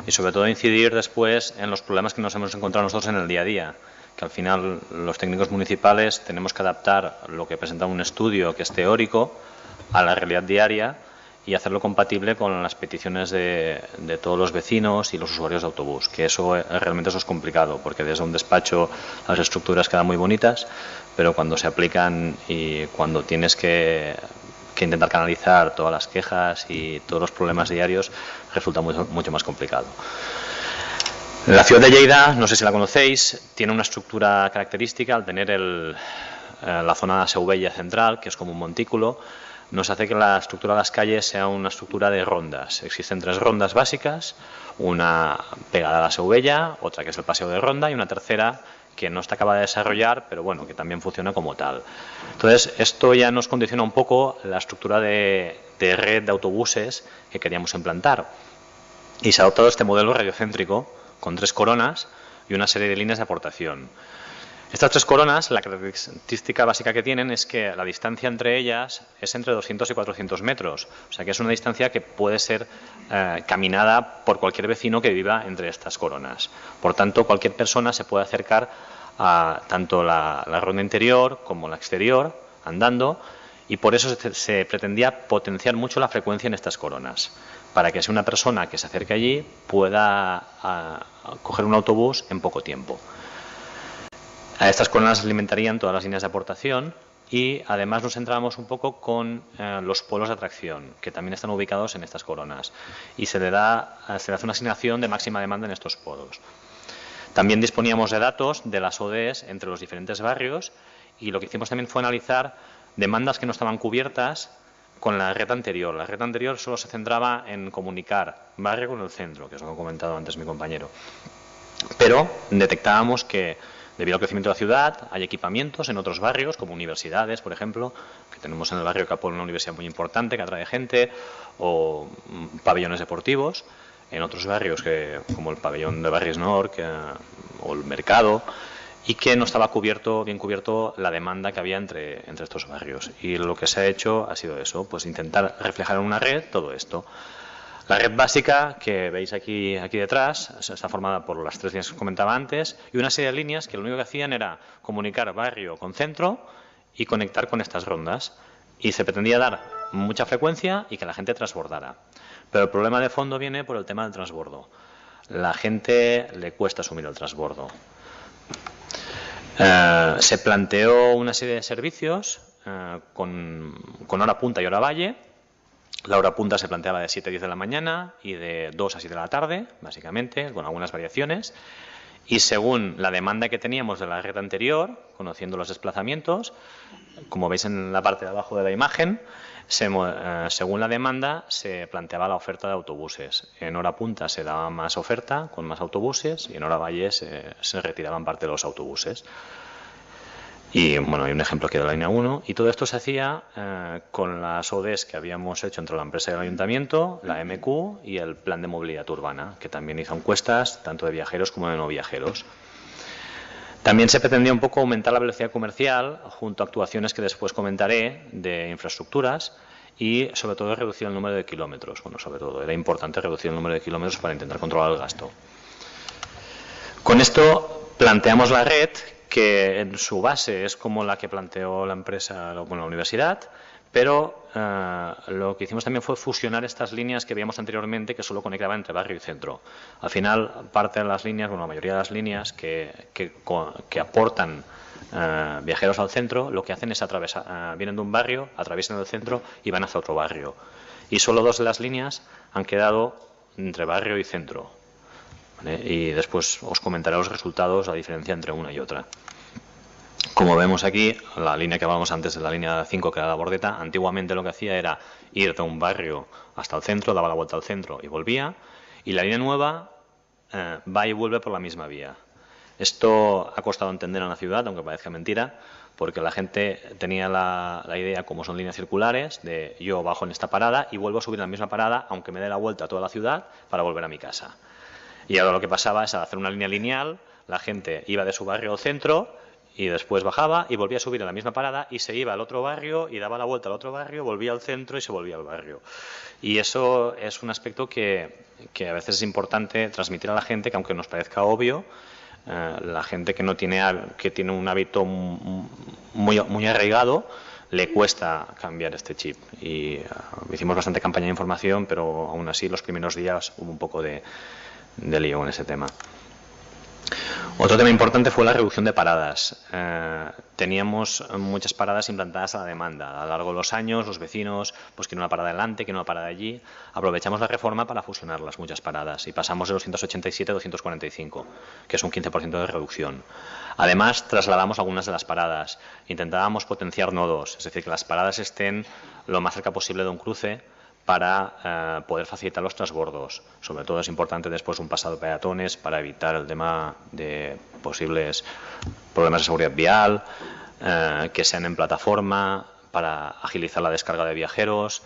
y sobre todo incidir después en los problemas que nos hemos encontrado nosotros en el día a día, que al final los técnicos municipales tenemos que adaptar lo que presenta un estudio que es teórico a la realidad diaria y hacerlo compatible con las peticiones de todos los vecinos y los usuarios de autobús, que realmente eso es complicado, porque desde un despacho las estructuras quedan muy bonitas, pero cuando se aplican y cuando tienes que intentar canalizar todas las quejas y todos los problemas diarios, resulta mucho más complicado. La ciudad de Lleida, no sé si la conocéis, tiene una estructura característica al tener la zona de Seubella central, que es como un montículo. Nos hace que la estructura de las calles sea una estructura de rondas. Existen 3 rondas básicas, una pegada a la Seubella, otra que es el paseo de ronda y una tercera que no está acabada de desarrollar, pero bueno, que también funciona como tal. Entonces, esto ya nos condiciona un poco la estructura de red de autobuses que queríamos implantar. Y se ha adoptado este modelo radiocéntrico con 3 coronas y una serie de líneas de aportación. Estas 3 coronas, la característica básica que tienen es que la distancia entre ellas es entre 200 y 400 metros. O sea que es una distancia que puede ser caminada por cualquier vecino que viva entre estas coronas. Por tanto, cualquier persona se puede acercar a tanto la ronda interior como la exterior andando, y por eso se pretendía potenciar mucho la frecuencia en estas coronas, para que si una persona que se acerque allí pueda coger un autobús en poco tiempo. A estas coronas alimentarían todas las líneas de aportación y además nos centrábamos un poco con los polos de atracción, que también están ubicados en estas coronas, y se le hace una asignación de máxima demanda en estos polos. También disponíamos de datos de las ODS entre los diferentes barrios, y lo que hicimos también fue analizar demandas que no estaban cubiertas con la red anterior. La red anterior solo se centraba en comunicar barrio con el centro, que es lo que ha comentado antes mi compañero. Pero detectábamos que debido al crecimiento de la ciudad hay equipamientos en otros barrios, como universidades, por ejemplo, que tenemos en el barrio Capol una universidad muy importante que atrae gente, o pabellones deportivos, en otros barrios como el pabellón de Barris Nord o el mercado, y que no estaba bien cubierto la demanda que había entre estos barrios. Y lo que se ha hecho ha sido eso, pues intentar reflejar en una red todo esto. La red básica que veis aquí detrás está formada por las 3 líneas que os comentaba antes y una serie de líneas que lo único que hacían era comunicar barrio con centro y conectar con estas rondas. Y se pretendía dar mucha frecuencia y que la gente transbordara. Pero el problema de fondo viene por el tema del transbordo. La gente le cuesta asumir el transbordo. Se planteó una serie de servicios con hora punta y hora valle. La hora punta se planteaba de 7 a 10 de la mañana y de 2 a 7 de la tarde, básicamente, con algunas variaciones. Y según la demanda que teníamos de la red anterior, conociendo los desplazamientos, como veis en la parte de abajo de la imagen, según la demanda se planteaba la oferta de autobuses. En hora punta se daba más oferta con más autobuses y en hora valle se retiraban parte de los autobuses. Y bueno, hay un ejemplo aquí de la línea 1, y todo esto se hacía con las ODS que habíamos hecho entre la empresa y el ayuntamiento, la MQ y el plan de movilidad urbana, que también hizo encuestas tanto de viajeros como de no viajeros. También se pretendía un poco aumentar la velocidad comercial junto a actuaciones que después comentaré de infraestructuras y sobre todo reducir el número de kilómetros. Bueno, sobre todo era importante reducir el número de kilómetros para intentar controlar el gasto. Con esto planteamos la red, que en su base es como la que planteó la empresa, la universidad, pero lo que hicimos también fue fusionar estas líneas que veíamos anteriormente que solo conectaban entre barrio y centro. Al final, parte de las líneas, bueno, la mayoría de las líneas que aportan viajeros al centro, lo que hacen es vienen de un barrio, atraviesan el centro y van hacia otro barrio. Y solo 2 de las líneas han quedado entre barrio y centro. Y después os comentaré los resultados, la diferencia entre una y otra. Como vemos aquí, la línea que hablábamos antes de la línea 5, que era la Bordeta, antiguamente lo que hacía era ir de un barrio hasta el centro, daba la vuelta al centro y volvía, y la línea nueva va y vuelve por la misma vía. Esto ha costado entender en la ciudad, aunque parezca mentira, porque la gente tenía la idea, como son líneas circulares, de yo bajo en esta parada y vuelvo a subir a la misma parada, aunque me dé la vuelta a toda la ciudad, para volver a mi casa. Y ahora lo que pasaba es, al hacer una línea lineal, la gente iba de su barrio al centro y después bajaba y volvía a subir a la misma parada y se iba al otro barrio y daba la vuelta al otro barrio, volvía al centro y se volvía al barrio. Y eso es un aspecto que a veces es importante transmitir a la gente, que aunque nos parezca obvio, la gente que tiene un hábito muy arraigado, le cuesta cambiar este chip. Y hicimos bastante campaña de información, pero aún así los primeros días hubo un poco de lío en ese tema. Otro tema importante fue la reducción de paradas. Teníamos muchas paradas implantadas a la demanda. A lo largo de los años, los vecinos pues quieren una parada delante, quieren una parada allí. Aprovechamos la reforma para fusionarlas, muchas paradas, y pasamos de 287 a 245, que es un 15% de reducción. Además, trasladamos algunas de las paradas. Intentábamos potenciar nodos, es decir, que las paradas estén lo más cerca posible de un cruce, para poder facilitar los transbordos. Sobre todo es importante después un pasado de peatones para evitar el tema de posibles problemas de seguridad vial, que sean en plataforma para agilizar la descarga de viajeros.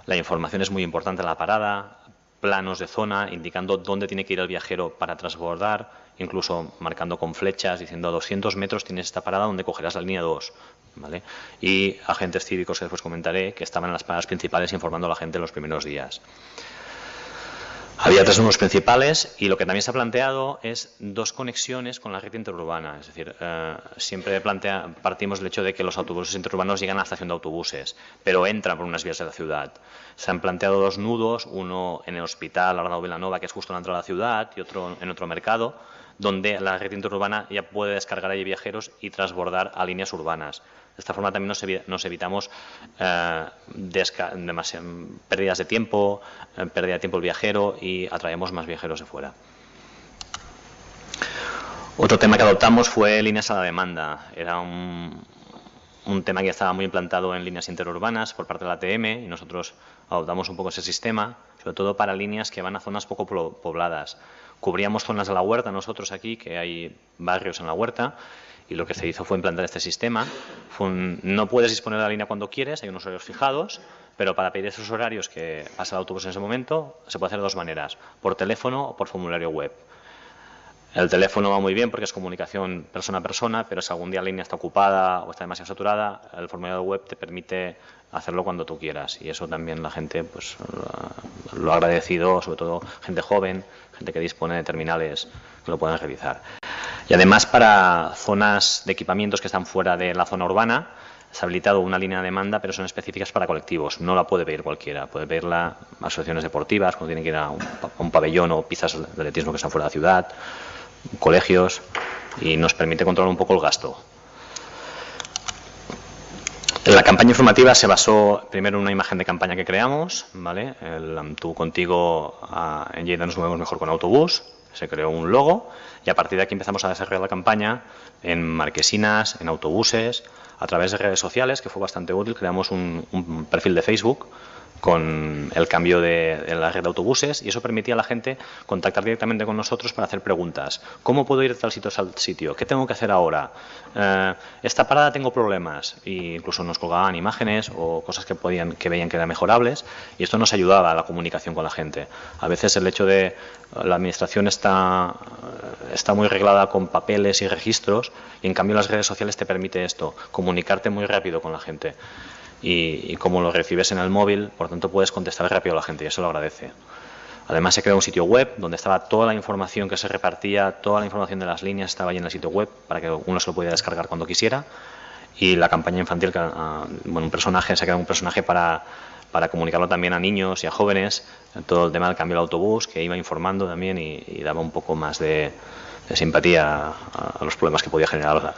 La información es muy importante en la parada, planos de zona indicando dónde tiene que ir el viajero para transbordar, incluso marcando con flechas diciendo a 200 metros tienes esta parada donde cogerás la línea 2. ¿Vale? Y agentes cívicos que después comentaré que estaban en las paradas principales informando a la gente en los primeros días. Había 3 nudos principales y lo que también se ha planteado es 2 conexiones con la red interurbana. Es decir, siempre partimos del hecho de que los autobuses interurbanos llegan a la estación de autobuses, pero entran por unas vías de la ciudad. Se han planteado 2 nudos, uno en el hospital Arnau Vilanova, que es justo en la entrada de la ciudad, y otro en otro mercado, donde la red interurbana ya puede descargar allí viajeros y transbordar a líneas urbanas. De esta forma también nos evitamos pérdidas de tiempo, pérdida de tiempo el viajero y atraemos más viajeros de fuera. Otro tema que adoptamos fue líneas a la demanda. Era un tema que estaba muy implantado en líneas interurbanas por parte de la ATM y nosotros adoptamos un poco ese sistema, sobre todo para líneas que van a zonas poco pobladas. Cubríamos zonas de la huerta nosotros aquí, que hay barrios en la huerta, y lo que se hizo fue implantar este sistema. No puedes disponer de la línea cuando quieres, hay unos horarios fijados, pero para pedir esos horarios que pasa el autobús en ese momento, se puede hacer de 2 maneras, por teléfono o por formulario web. El teléfono va muy bien porque es comunicación persona a persona, pero si algún día la línea está ocupada o está demasiado saturada, el formulario web te permite hacerlo cuando tú quieras, y eso también la gente pues lo ha agradecido, sobre todo gente joven, gente que dispone de terminales que lo puedan realizar. Y además, para zonas de equipamientos que están fuera de la zona urbana, se ha habilitado una línea de demanda, pero son específicas para colectivos. No la puede pedir cualquiera. Puede pedirla asociaciones deportivas, cuando tienen que ir a un pabellón o pistas de atletismo que están fuera de la ciudad, colegios, y nos permite controlar un poco el gasto. La campaña informativa se basó primero en una imagen de campaña que creamos, ¿vale? Tú contigo en Lleida nos movemos mejor con autobús. Se creó un logo y a partir de aquí empezamos a desarrollar la campaña en marquesinas, en autobuses, a través de redes sociales, que fue bastante útil. Creamos un perfil de Facebook con el cambio de la red de autobuses, y eso permitía a la gente contactar directamente con nosotros para hacer preguntas. ¿Cómo puedo ir de tal sitio a tal sitio? ¿Qué tengo que hacer ahora? Esta parada tengo problemas. Y incluso nos colgaban imágenes o cosas que veían que eran mejorables, y esto nos ayudaba a la comunicación con la gente. A veces el hecho de la administración está muy reglada con papeles y registros, y en cambio las redes sociales te permite esto, comunicarte muy rápido con la gente. Y como lo recibes en el móvil, por tanto puedes contestar rápido a la gente, y eso lo agradece. Además se creó un sitio web donde estaba toda la información que se repartía, toda la información de las líneas estaba ahí en el sitio web para que uno se lo pudiera descargar cuando quisiera. Y la campaña infantil, se creó un personaje para comunicarlo también a niños y a jóvenes, todo el tema del cambio del autobús, que iba informando también y daba un poco más de simpatía a los problemas que podía generar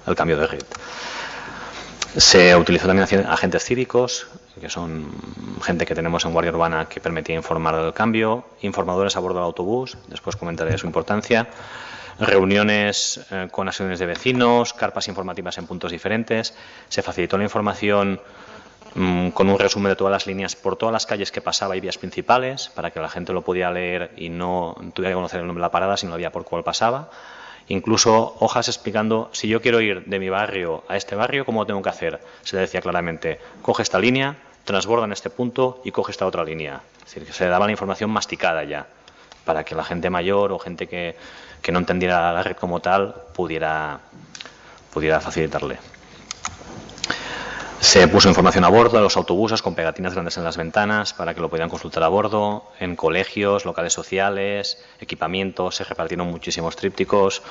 el cambio de red. Se utilizó también agentes cívicos, que son gente que tenemos en Guardia Urbana que permitía informar del cambio, informadores a bordo del autobús, después comentaré su importancia, reuniones con asociaciones de vecinos, carpas informativas en puntos diferentes. Se facilitó la información con un resumen de todas las líneas por todas las calles que pasaba y vías principales, para que la gente lo pudiera leer y no tuviera que conocer el nombre de la parada, sino la vía por cuál pasaba. Incluso hojas explicando, si yo quiero ir de mi barrio a este barrio, ¿cómo lo tengo que hacer? Se le decía claramente, coge esta línea, transborda en este punto y coge esta otra línea. Es decir, que se le daba la información masticada ya, para que la gente mayor o gente que no entendiera la red como tal pudiera pudiera facilitarle. Se puso información a bordo de los autobuses con pegatinas grandes en las ventanas para que lo pudieran consultar a bordo, en colegios, locales sociales, equipamientos, se repartieron muchísimos trípticos,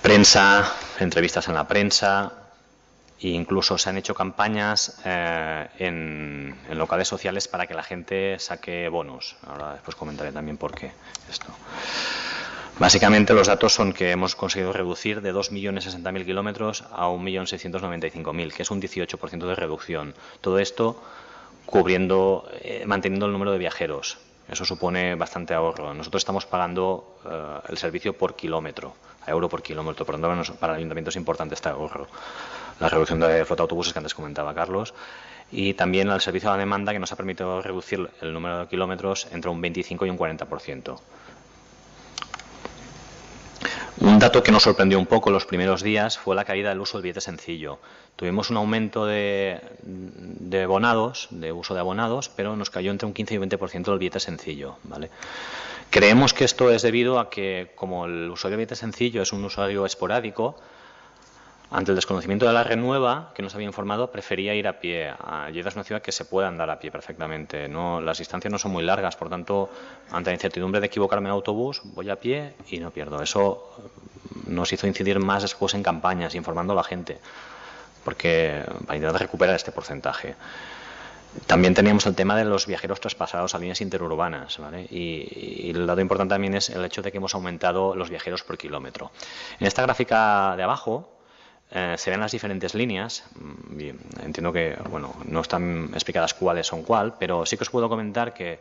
prensa, entrevistas en la prensa, e incluso se han hecho campañas en locales sociales para que la gente saque bonos. Ahora después comentaré también por qué esto. Básicamente los datos son que hemos conseguido reducir de 2.060.000 kilómetros a 1.695.000, que es un 18% de reducción. Todo esto cubriendo, manteniendo el número de viajeros. Eso supone bastante ahorro. Nosotros estamos pagando el servicio por kilómetro, a euro por kilómetro. Por lo tanto, para el ayuntamiento es importante este ahorro. La reducción de flota de autobuses que antes comentaba Carlos. Y también el servicio a la demanda, que nos ha permitido reducir el número de kilómetros entre un 25 y un 40%. Un dato que nos sorprendió un poco los primeros días fue la caída del uso del billete sencillo. Tuvimos un aumento de abonados, de uso de abonados, pero nos cayó entre un 15 y un 20% del billete sencillo, ¿vale? Creemos que esto es debido a que, como el usuario del billete sencillo es un usuario esporádico, ante el desconocimiento de la red nueva, que nos había informado, prefería ir a pie. Lleida es una ciudad que se puede andar a pie perfectamente. Las distancias no son muy largas, por tanto, ante la incertidumbre de equivocarme en autobús, voy a pie y no pierdo. Eso nos hizo incidir más después en campañas, informando a la gente, porque para intentar recuperar este porcentaje. También teníamos el tema de los viajeros traspasados a líneas interurbanas, ¿vale? Y el dato importante también es el hecho de que hemos aumentado los viajeros por kilómetro. En esta gráfica de abajo se ven las diferentes líneas. Entiendo que no están explicadas cuáles son cuál, pero sí que os puedo comentar que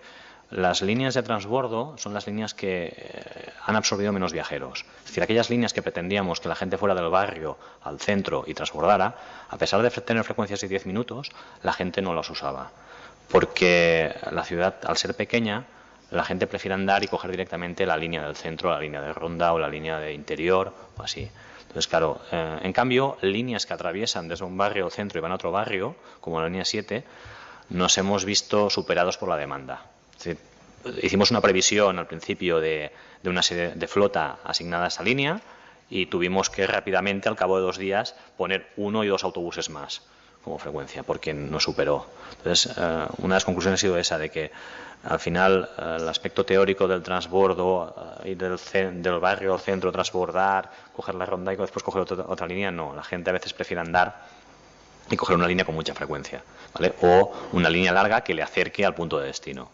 las líneas de transbordo son las líneas que han absorbido menos viajeros. Es decir, aquellas líneas que pretendíamos que la gente fuera del barrio al centro y transbordara, a pesar de tener frecuencias de 10 minutos, la gente no las usaba. Porque la ciudad, al ser pequeña, la gente prefiere andar y coger directamente la línea del centro, la línea de ronda o la línea de interior o así. Entonces, claro, en cambio, líneas que atraviesan desde un barrio al centro y van a otro barrio, como la línea 7, nos hemos visto superados por la demanda. Es decir, hicimos una previsión al principio de una serie de flota asignada a esa línea y tuvimos que rápidamente, al cabo de 2 días, poner 1 y 2 autobuses más como frecuencia, porque nos superó. Entonces, una de las conclusiones ha sido esa, de que al final el aspecto teórico del transbordo y del barrio al centro, transbordar, coger la ronda y después coger otra línea, no. La gente a veces prefiere andar y coger una línea con mucha frecuencia, ¿vale? O una línea larga que le acerque al punto de destino.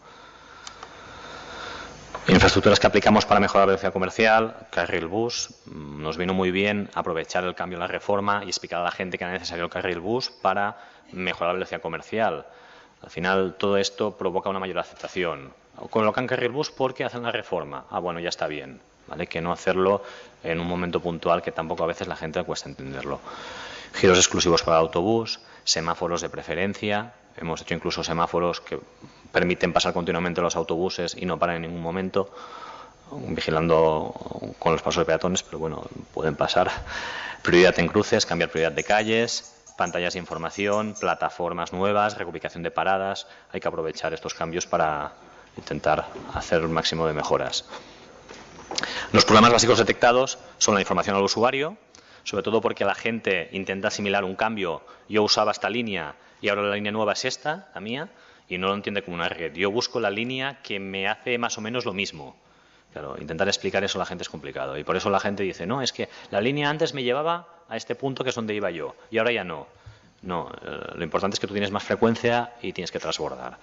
Infraestructuras que aplicamos para mejorar la velocidad comercial, carril bus. Nos vino muy bien aprovechar el cambio en la reforma y explicar a la gente que era necesario el carril bus para mejorar la velocidad comercial. Al final todo esto provoca una mayor aceptación. Colocan carril bus porque hacen la reforma. Bueno, ya está bien, ¿vale? Que no hacerlo en un momento puntual, que tampoco a veces la gente le cuesta entenderlo. Giros exclusivos para el autobús, semáforos de preferencia. Hemos hecho incluso semáforos que permiten pasar continuamente los autobuses y no paran en ningún momento, vigilando con los pasos de peatones, pero bueno, pueden pasar. Prioridad en cruces, cambiar prioridad de calles, pantallas de información, plataformas nuevas, reubicación de paradas. Hay que aprovechar estos cambios para intentar hacer un máximo de mejoras. Los problemas básicos detectados son la información al usuario, sobre todo porque la gente intenta asimilar un cambio. Yo usaba esta línea y ahora la línea nueva es esta, la mía, y no lo entiende como una red. Yo busco la línea que me hace más o menos lo mismo. Claro, intentar explicar eso a la gente es complicado. Y por eso la gente dice, no, es que la línea antes me llevaba a este punto que es donde iba yo, y ahora ya no. No, lo importante es que tú tienes más frecuencia y tienes que transbordar.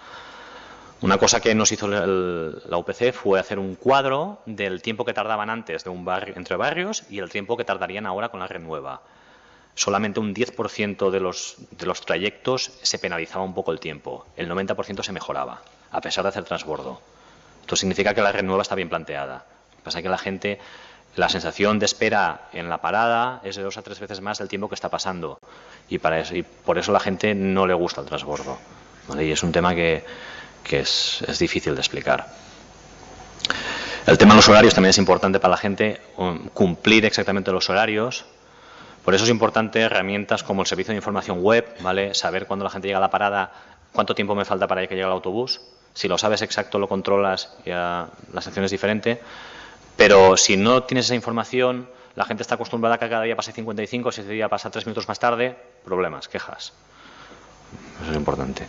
Una cosa que nos hizo la UPC fue hacer un cuadro del tiempo que tardaban antes de un barrio, entre barrios, y el tiempo que tardarían ahora con la red nueva. Solamente un 10% de los trayectos se penalizaba un poco el tiempo. El 90% se mejoraba, a pesar de hacer transbordo. Esto significa que la red nueva está bien planteada. Lo que pasa es que la gente, la sensación de espera en la parada es de 2 a 3 veces más del tiempo que está pasando. Y por eso la gente no le gusta el transbordo, ¿vale? Y es un tema que es difícil de explicar. El tema de los horarios también es importante para la gente, cumplir exactamente los horarios. Por eso es importante herramientas como el servicio de información web, ¿vale? Saber cuándo la gente llega a la parada, cuánto tiempo me falta para que llegue el autobús. Si lo sabes exacto, lo controlas, ya la sección es diferente. Pero si no tienes esa información, La gente está acostumbrada a que cada día pase 55, si ese día pasa 3 minutos más tarde, problemas, quejas. Eso es importante.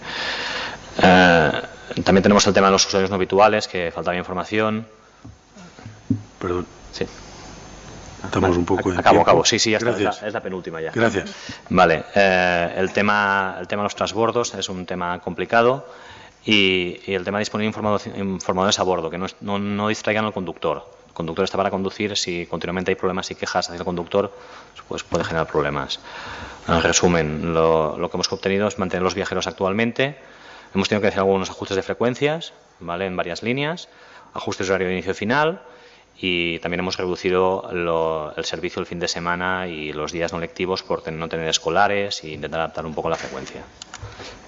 También tenemos el tema de los usuarios no habituales, que faltaba información. Perdón. Sí. Estamos un poco en Acabo. tiempo. Sí, ya está. Gracias. Es la penúltima ya. Gracias. Vale. El tema de los transbordos es un tema complicado y el tema de disponer informadores a bordo, que no distraigan al conductor. El conductor está para conducir. Si continuamente hay problemas y quejas hacia el conductor, pues puede generar problemas. En resumen, lo que hemos obtenido es mantener los viajeros actualmente. Hemos tenido que hacer algunos ajustes de frecuencias, ¿vale?, en varias líneas, ajustes de horario de inicio y final, y también hemos reducido el servicio el fin de semana y los días no lectivos por no tener escolares e intentar adaptar un poco la frecuencia.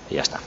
Y ya está.